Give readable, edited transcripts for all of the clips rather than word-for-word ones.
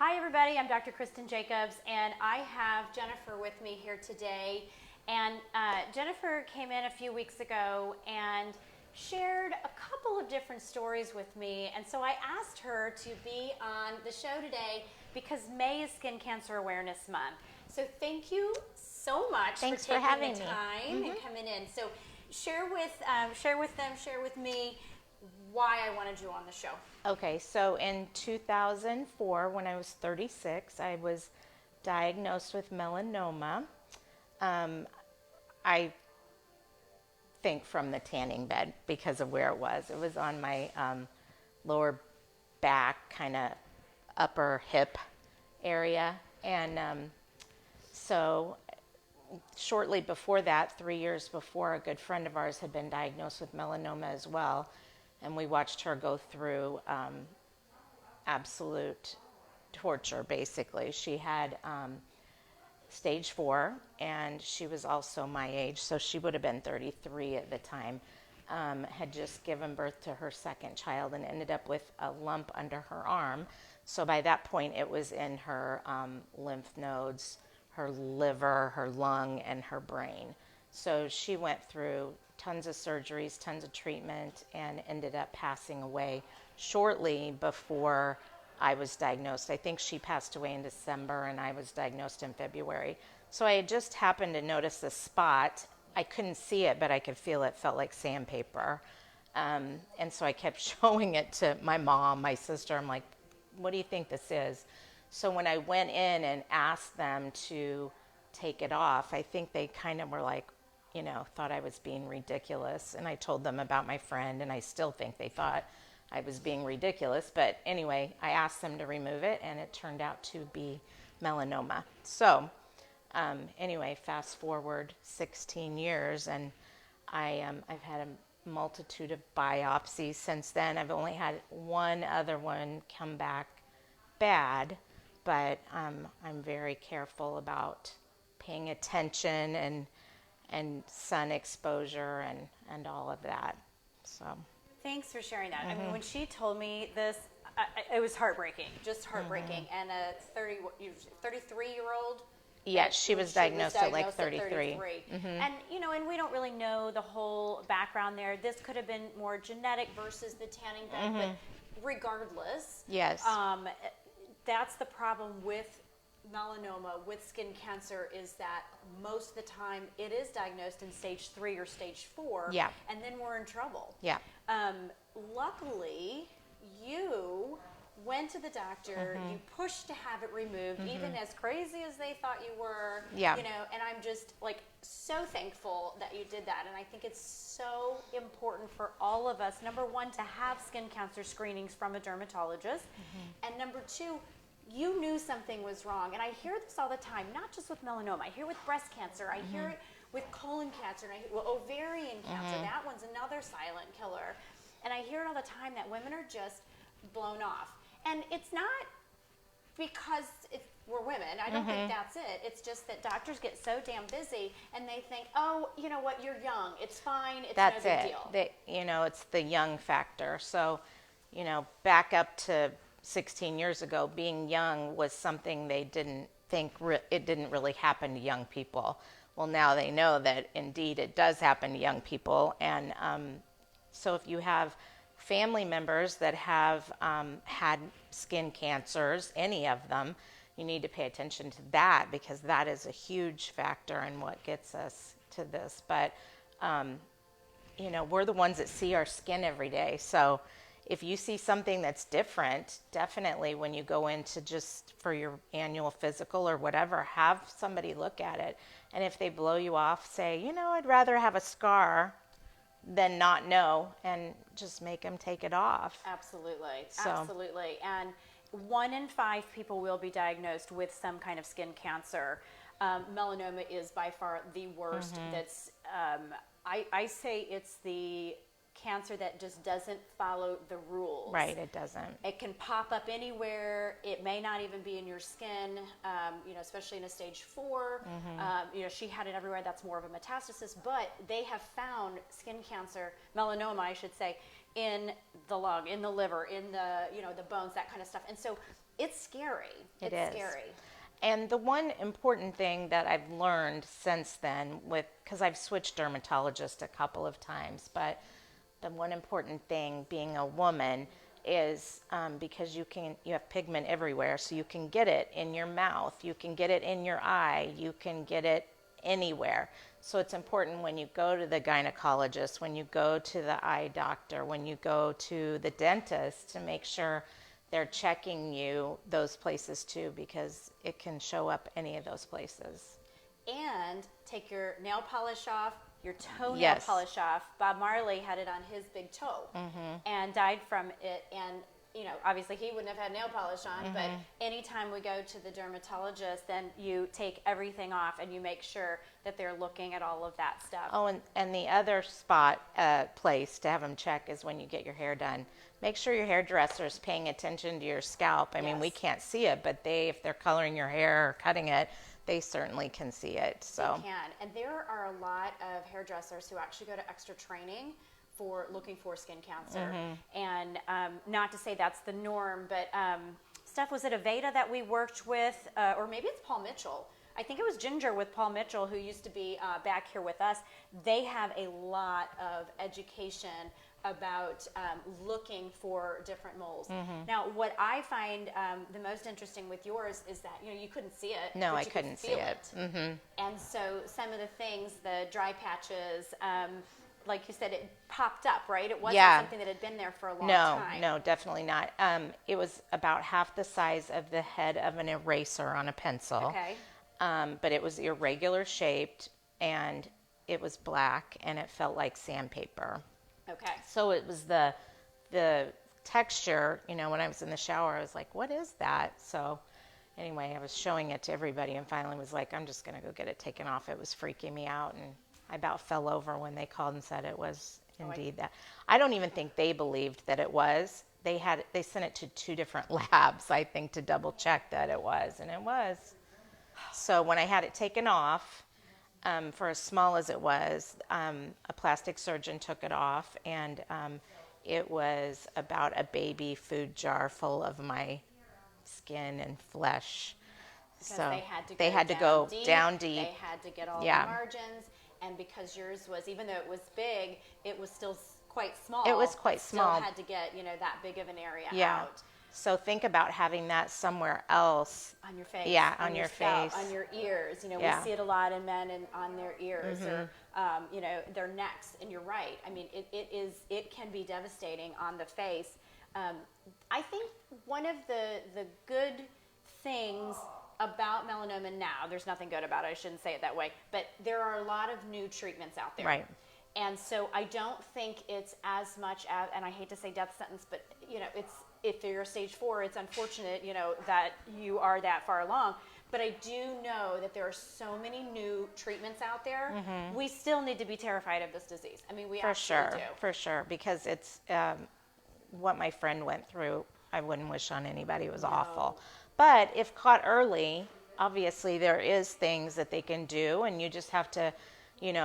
Hi everybody, I'm Dr. Kristen Jacobs and I have Jennifer with me here today. And Jennifer came in a few weeks ago and shared a couple of different stories with me. And so I asked her to be on the show today because May is Skin Cancer Awareness Month. So thank you so much for taking having the me. time and coming in. So share with me why I wanted you on the show. Okay, so in 2004, when I was 36, I was diagnosed with melanoma. I think from the tanning bed because of where it was. It was on my lower back, kind of upper hip area. And so shortly before that, 3 years before, a good friend of ours had been diagnosed with melanoma as well. And we watched her go through absolute torture, basically. She had stage 4, and she was also my age, so she would have been 33 at the time. Had just given birth to her second child and ended up with a lump under her arm. So by that point, it was in her lymph nodes, her liver, her lung, and her brain. So she went through tons of surgeries, tons of treatment, and ended up passing away shortly before I was diagnosed. I think she passed away in December and I was diagnosed in February. So I had just happened to notice a spot. I couldn't see it, but I could feel it. Felt like sandpaper. And so I kept showing it to my mom, my sister. I'm like, what do you think this is? So when I went in and asked them to take it off, I think they kind of were like, thought I was being ridiculous. And I told them about my friend, and I still think they thought I was being ridiculous. But anyway, I asked them to remove it, and it turned out to be melanoma. So anyway, fast forward 16 years, and I've had a multitude of biopsies since then. I've only had one other one come back bad, but I'm very careful about paying attention and sun exposure and all of that. So Thanks for sharing that. I mean, when she told me this, it was heartbreaking, just heartbreaking. And a 33-year-old. yeah, she was diagnosed at like 33. And and we don't really know the whole background there. This could have been more genetic versus the tanning bed, but regardless, yes, that's the problem with melanoma, with skin cancer, is that most of the time it is diagnosed in stage 3 or stage 4, yeah, and then we're in trouble. Yeah. Luckily, you went to the doctor, you pushed to have it removed, even as crazy as they thought you were, yeah, and I'm just like so thankful that you did that. And I think it's so important for all of us, number one, to have skin cancer screenings from a dermatologist, and number two, you knew something was wrong. And I hear this all the time, not just with melanoma. I hear it with breast cancer. I hear it with colon cancer. And I hear ovarian cancer. That one's another silent killer. And I hear it all the time that women are just blown off. And it's not because we're women. I don't think that's it. It's just that doctors get so damn busy and they think, oh, you know what, you're young. It's fine. It's no big deal. It's the young factor. So, back up to 16 years ago, being young was something they didn't think it didn't really happen to young people. Well, now they know that indeed it does happen to young people. And so if you have family members that have had skin cancers, any of them, you need to pay attention to that, because that is a huge factor in what gets us to this. But, we're the ones that see our skin every day. So if you see something that's different, definitely when you go into just for your annual physical or whatever, have somebody look at it. And if they blow you off, say, I'd rather have a scar than not know, and just make them take it off. Absolutely. Absolutely. And 1 in 5 people will be diagnosed with some kind of skin cancer. Melanoma is by far the worst. That's, I say it's the cancer that just doesn't follow the rules. Right, it doesn't. It can pop up anywhere. It may not even be in your skin, especially in a stage 4. She had it everywhere. That's more of a metastasis. But they have found skin cancer, melanoma, I should say, in the lung, in the liver, in the, the bones, that kind of stuff. And so it's scary. It it's is scary. And the one important thing that I've learned since then, because I've switched dermatologists a couple of times, but the one important thing being a woman is because you have pigment everywhere, so you can get it in your mouth, you can get it in your eye, you can get it anywhere. So it's important when you go to the gynecologist, when you go to the eye doctor, when you go to the dentist, to make sure they're checking you those places too, because it can show up any of those places. And take your nail polish off, your toenail Yes. polish off. Bob Marley had it on his big toe and died from it. And, obviously he wouldn't have had nail polish on, but anytime we go to the dermatologist, then you take everything off and you make sure that they're looking at all of that stuff. Oh, and the other place to have them check is when you get your hair done. Make sure your hairdresser is paying attention to your scalp. I mean, we Yes. can't see it, but if they're coloring your hair or cutting it, they certainly can see it. So They can. And there are a lot of hairdressers who actually go to extra training for looking for skin cancer. And not to say that's the norm, but Steph, was it Aveda that we worked with, or maybe it's Paul Mitchell? I think it was Ginger with Paul Mitchell, who used to be back here with us. They have a lot of education about looking for different moles. Now, what I find the most interesting with yours is that you couldn't see it. No, but I you could couldn't see feel it. And so some of the things, the dry patches, like you said, it popped up, right? It wasn't Yeah. something that had been there for a long time. No, definitely not. It was about half the size of the head of an eraser on a pencil. Okay. But it was irregular shaped, and it was black, and it felt like sandpaper. Okay. So it was the texture, when I was in the shower, I was like, what is that? So anyway, I was showing it to everybody and finally was like, I'm just going to go get it taken off. It was freaking me out, and I about fell over when they called and said it was indeed that. I don't even think they believed that it was. They sent it to 2 different labs, I think, to double check that it was, and it was. So when I had it taken off, for as small as it was, a plastic surgeon took it off, and it was about a baby food jar full of my skin and flesh. Because So they had to go down deep. They had to get all Yeah. the margins. And because yours was, even though it was big, it was still quite small. It was quite small. Still had to get, that big of an area Yeah. out. So think about having that somewhere else. On your face. Yeah, on your scalp, face. on your ears. Yeah. We see it a lot in men and on their ears or, their necks. And you're right. I mean, it can be devastating on the face. I think one of the good things about melanoma now, there's nothing good about it, I shouldn't say it that way, but there are a lot of new treatments out there. Right. And so I don't think it's as much as, and I hate to say death sentence, but it's, if you're stage 4, it's unfortunate, that you are that far along. But I do know that there are so many new treatments out there. We still need to be terrified of this disease. I mean, we absolutely do. For sure, because it's what my friend went through. I wouldn't wish on anybody. It was awful. But if caught early, obviously there is things that they can do, and you just have to,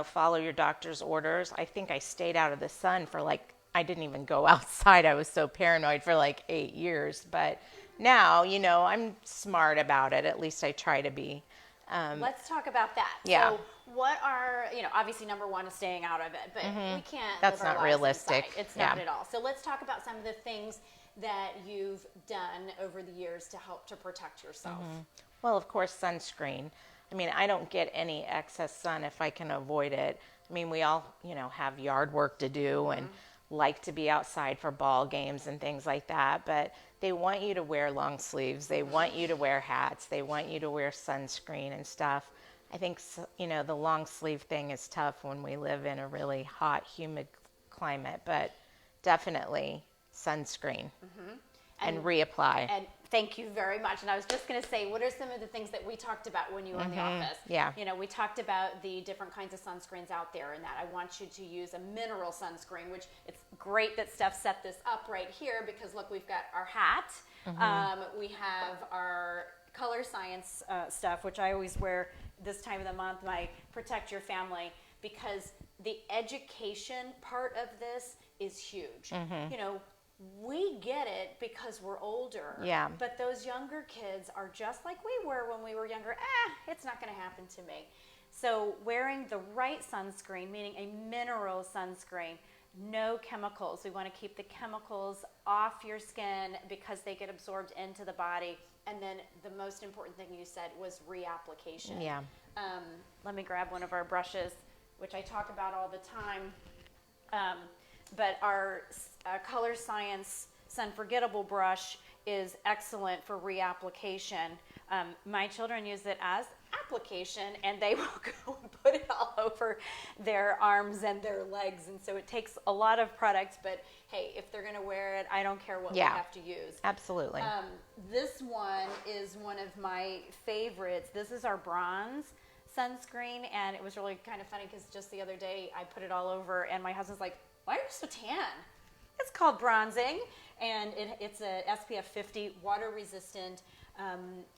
follow your doctor's orders. I think I stayed out of the sun for I didn't even go outside. I was so paranoid for 8 years. But now, I'm smart about it. At least I try to be. Let's talk about that. Yeah. So what are, obviously number 1 is staying out of it, but we can't That's live our not lives realistic. inside. It's Yeah. not at all. So let's talk about some of the things that you've done over the years to help to protect yourself. Well, of course, sunscreen. I mean, I don't get any excess sun if I can avoid it. I mean, we all, have yard work to do and like to be outside for ball games and things like that. But they want you to wear long sleeves. They want you to wear hats. They want you to wear sunscreen and stuff. I think, the long sleeve thing is tough when we live in a really hot, humid climate. But definitely sunscreen and reapply. And thank you very much. And I was just going to say, what are some of the things that we talked about when you were in the office? Yeah. We talked about the different kinds of sunscreens out there, and that I want you to use a mineral sunscreen, which it's great that Steph set this up right here because look, we've got our hat. We have our color science stuff, which I always wear this time of the month, my Protect Your Family, because the education part of this is huge. You know, we get it because we're older. Yeah. But those younger kids are just like we were when we were younger. It's not going to happen to me. So wearing the right sunscreen, meaning a mineral sunscreen, no chemicals. We want to keep the chemicals off your skin because they get absorbed into the body. And then the most important thing you said was reapplication. Yeah. Let me grab one of our brushes, which I talk about all the time. But our Color Science Sunforgettable brush is excellent for reapplication. My children use it as application, and they will go and put it all over their arms and their legs. And so it takes a lot of products, but hey, if they're going to wear it, I don't care what we have to use. Absolutely. This one is one of my favorites. This is our bronze sunscreen, and it was really kind of funny because just the other day I put it all over, and my husband's like, "Why are you so tan?" It's called bronzing, and it's a SPF 50, water resistant,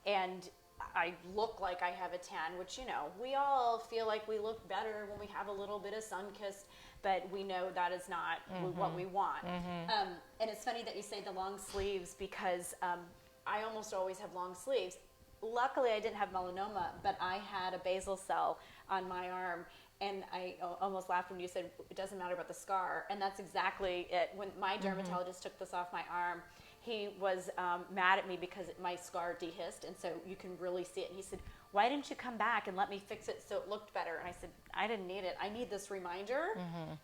and I look like I have a tan, which, you know, we all feel like we look better when we have a little bit of sun-kissed, but we know that is not what we want. And it's funny that you say the long sleeves because I almost always have long sleeves. Luckily, I didn't have melanoma, but I had a basal cell on my arm, and I almost laughed when you said it doesn't matter about the scar, and that's exactly it. When my dermatologist took this off my arm, he was mad at me because my scar dehisced, and so you can really see it. And he said, "Why didn't you come back and let me fix it so it looked better?" And I said, "I didn't need it. I need this reminder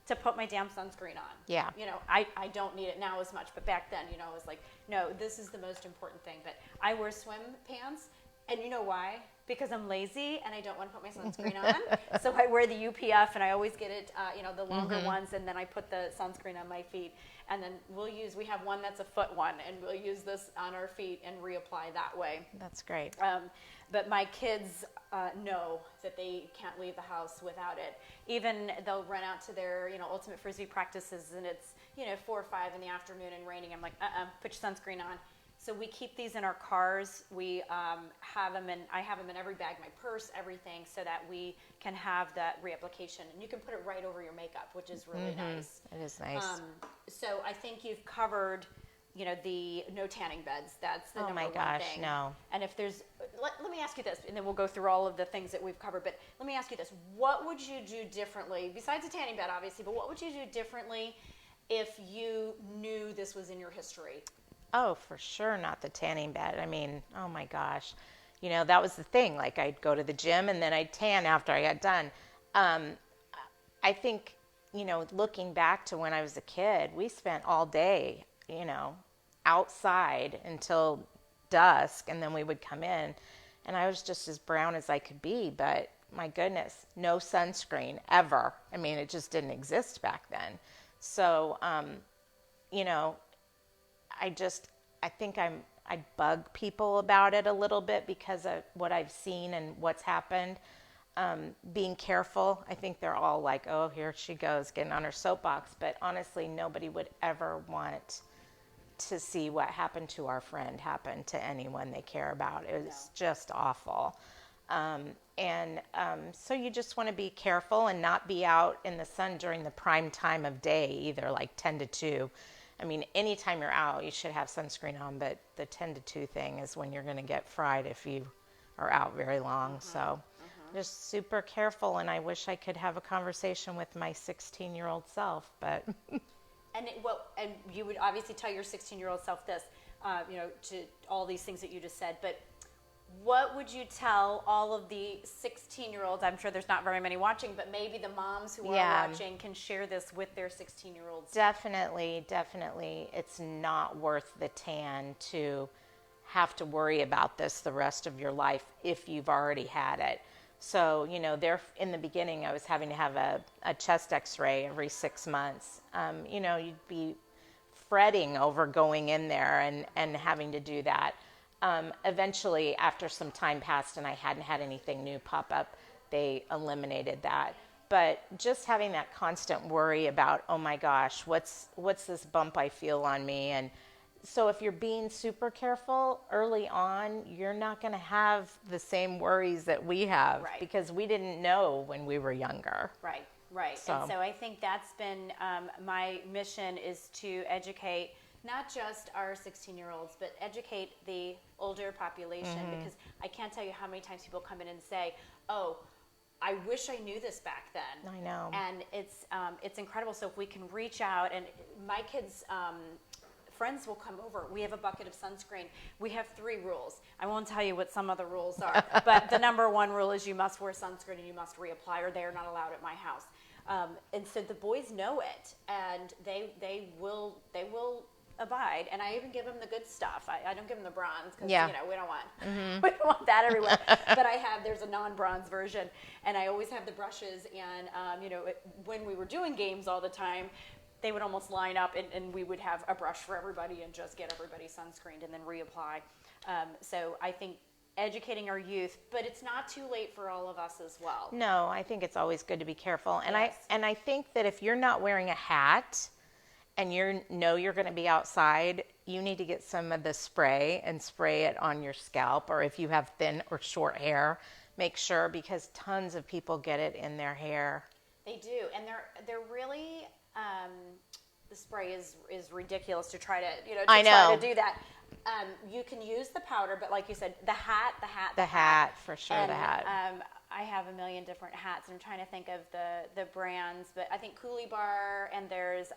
to put my damn sunscreen on." Yeah. You know, I don't need it now as much, but back then, you know, I was like, no, this is the most important thing. But I wear swim pants, and you know why? Because I'm lazy and I don't want to put my sunscreen on. So I wear the UPF, and I always get it, you know, the longer ones, and then I put the sunscreen on my feet. And then we have one that's a foot one, and we'll use this on our feet and reapply that way. That's great. But my kids know that they can't leave the house without it. Even they'll run out to their, you know, ultimate frisbee practices, and it's, you know, 4 or 5 in the afternoon and raining. I'm like, put your sunscreen on. So we keep these in our cars. We have them in, I have them in every bag, my purse, everything, so that we can have that reapplication. And you can put it right over your makeup, which is really nice. It is nice. So I think you've covered, you know, the no tanning beds. That's the number one thing. Oh my gosh, no. And if there's, let me ask you this, and then we'll go through all of the things that we've covered. But let me ask you this: what would you do differently, besides a tanning bed, obviously? But what would you do differently if you knew this was in your history? Oh, for sure, not the tanning bed. I mean, oh my gosh. You know, that was the thing. Like, I'd go to the gym and then I'd tan after I got done. I think, you know, looking back to when I was a kid, we spent all day, you know, outside until dusk, and then we would come in, and I was just as brown as I could be, but my goodness, no sunscreen ever. I mean, it just didn't exist back then. So, you know, I think I bug people about it a little bit because of what I've seen and what's happened. Being careful. I think they're all like, oh, here she goes getting on her soapbox. But honestly, nobody would ever want to see what happened to our friend happen to anyone they care about. It was just awful. So you just want to be careful and not be out in the sun during the prime time of day either, like 10 to 2. I mean, anytime you're out, you should have sunscreen on, but the 10 to 2 thing is when you're going to get fried if you are out very long. So just super careful, and I wish I could have a conversation with my 16-year-old self, but... And you would obviously tell your 16-year-old self this, you know, to all these things that you just said, but what would you tell all of the 16-year-olds? I'm sure there's not very many watching, but maybe the moms who are watching can share this with their 16-year-olds. Definitely. It's not worth the tan to have to worry about this the rest of your life if you've already had it. So, you know, in the beginning, I was having to have a chest x-ray every 6 months. You know, you'd be fretting over going in there and having to do that. Eventually, after some time passed and I hadn't had anything new pop up, they eliminated that. But just having that constant worry about, oh my gosh, what's this bump I feel on me? And so if you're being super careful early on, you're not going to have the same worries that we have because we didn't know when we were younger. Right. Right. And so I think that's been my mission, is to educate not just our 16-year-olds, but educate the older population, because I can't tell you how many times people come in and say, oh, I wish I knew this back then. I know. And it's incredible. So if we can reach out, and my kids' friends will come over. We have a bucket of sunscreen. We have 3 rules. I won't tell you what some of the rules are, but the number 1 rule is you must wear sunscreen and you must reapply, or they are not allowed at my house. And so the boys know it, and they will abide. And I even give them the good stuff. I don't give them the bronze, because we don't want we don't want that everywhere. But there's a non-bronze version, and I always have the brushes. And when we were doing games all the time, they would almost line up, and we would have a brush for everybody and just get everybody sunscreened and then reapply. So I think educating our youth, but it's not too late for all of us as well. No, I think it's always good to be careful. And Yes. I think that if you're not wearing a hat and you're going to be outside, you need to get some of the spray and spray it on your scalp, or if you have thin or short hair, make sure, because tons of people get it in their hair. They do, and they're really the spray is ridiculous to try to I know. try to do that. You can use the powder, but like you said, the hat For sure, and, the hat. I have a million different hats, and I'm trying to think of the brands, but I think Coolie Bar, and there's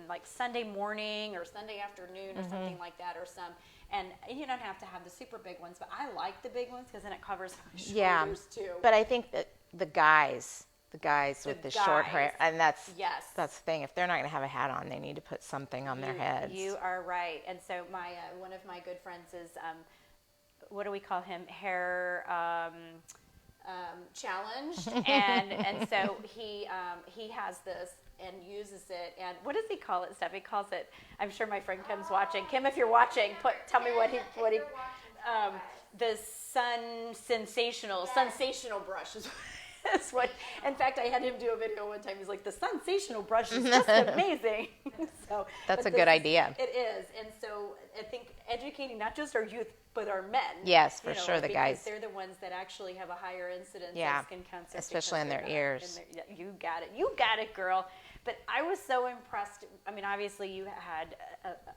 like Sunday morning or Sunday afternoon or something like that, or some. And you don't have to have the super big ones, but I like the big ones because then it covers my shoulders too. But I think that the guys with the short hair, and that's the thing. If they're not going to have a hat on, they need to put something on their heads. You are right. And so my one of my good friends is what do we call him? Hair challenged, and so he has this and uses it. And what does he call it, Steph? He calls it. I'm sure my friend Kim's watching. Kim, if you're watching, tell me what he the sensational brush is. That's what. In fact, I had him do a video one time. He's like, "The sensational brush is just amazing." So that's a good idea. It is, and so I think educating not just our youth but our men. Yes, for sure, the guys. They're the ones that actually have a higher incidence of skin cancer, especially in their ears. You got it, girl. But I was so impressed. I mean, obviously, you had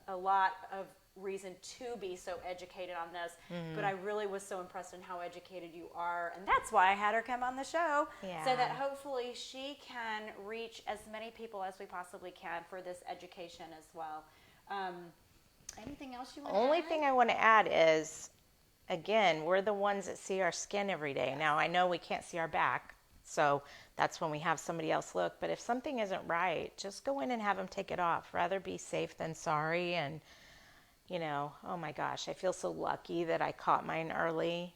a lot of reason to be so educated on this, but I really was so impressed in how educated you are, and that's why I had her come on the show, so that hopefully she can reach as many people as we possibly can for this education as well. Anything else you want to add? Only thing I want to add is, again, we're the ones that see our skin every day. Now, I know we can't see our back, so that's when we have somebody else look, but if something isn't right, just go in and have them take it off. Rather be safe than sorry. And oh my gosh, I feel so lucky that I caught mine early,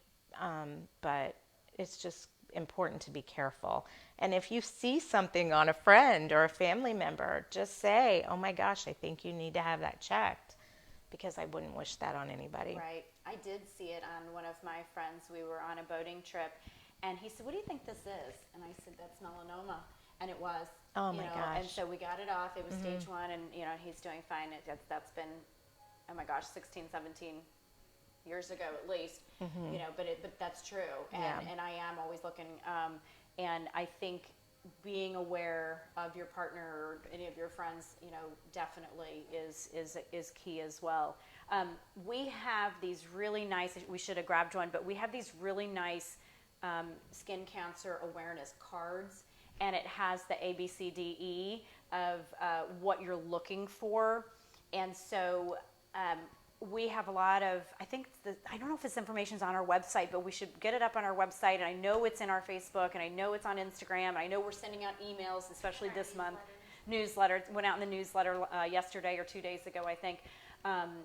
but it's just important to be careful. And if you see something on a friend or a family member, just say, oh my gosh, I think you need to have that checked, because I wouldn't wish that on anybody. Right. I did see it on one of my friends. We were on a boating trip, and he said, "What do you think this is?" And I said, "That's melanoma." And it was. Oh my gosh. And so we got it off. It was stage 1, and he's doing fine. That's been, oh my gosh, 16, 17 years ago at least, but that's true. And I am always looking, and I think being aware of your partner or any of your friends, definitely is key as well. We have these really nice, we should have grabbed one, but we have these really nice skin cancer awareness cards, and it has the ABCDE of what you're looking for. And so we have a lot of, I don't know if this information's on our website, but we should get it up on our website. And I know it's in our Facebook, and I know it's on Instagram. And I know we're sending out emails, especially this month. Newsletter went out in the newsletter yesterday or 2 days ago, I think.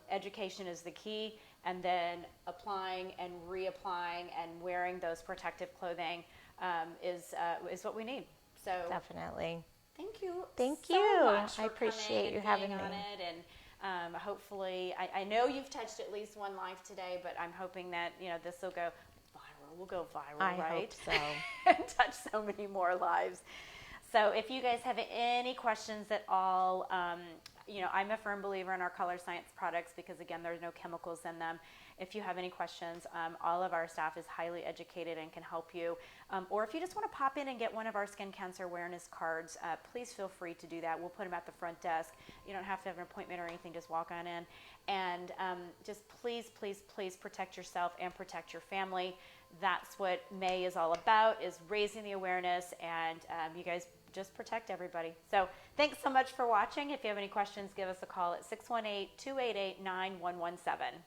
Education is the key, and then applying and reapplying and wearing those protective clothing is what we need. So definitely. Thank you. Thank so you. much I for appreciate coming you and having being me on it, and hopefully, I know you've touched at least one life today, but I'm hoping that this will go viral. We'll go viral, I right? hope so. And touch so many more lives. So if you guys have any questions at all, I'm a firm believer in our color science products because, again, there's no chemicals in them. if you have any questions. All of our staff is highly educated and can help you. Or if you just want to pop in and get one of our skin cancer awareness cards, please feel free to do that. We'll put them at the front desk. You don't have to have an appointment or anything, just walk on in. And just please, please, please protect yourself and protect your family. That's what May is all about, is raising the awareness, and you guys just protect everybody. So thanks so much for watching. If you have any questions, give us a call at 618-288-9117.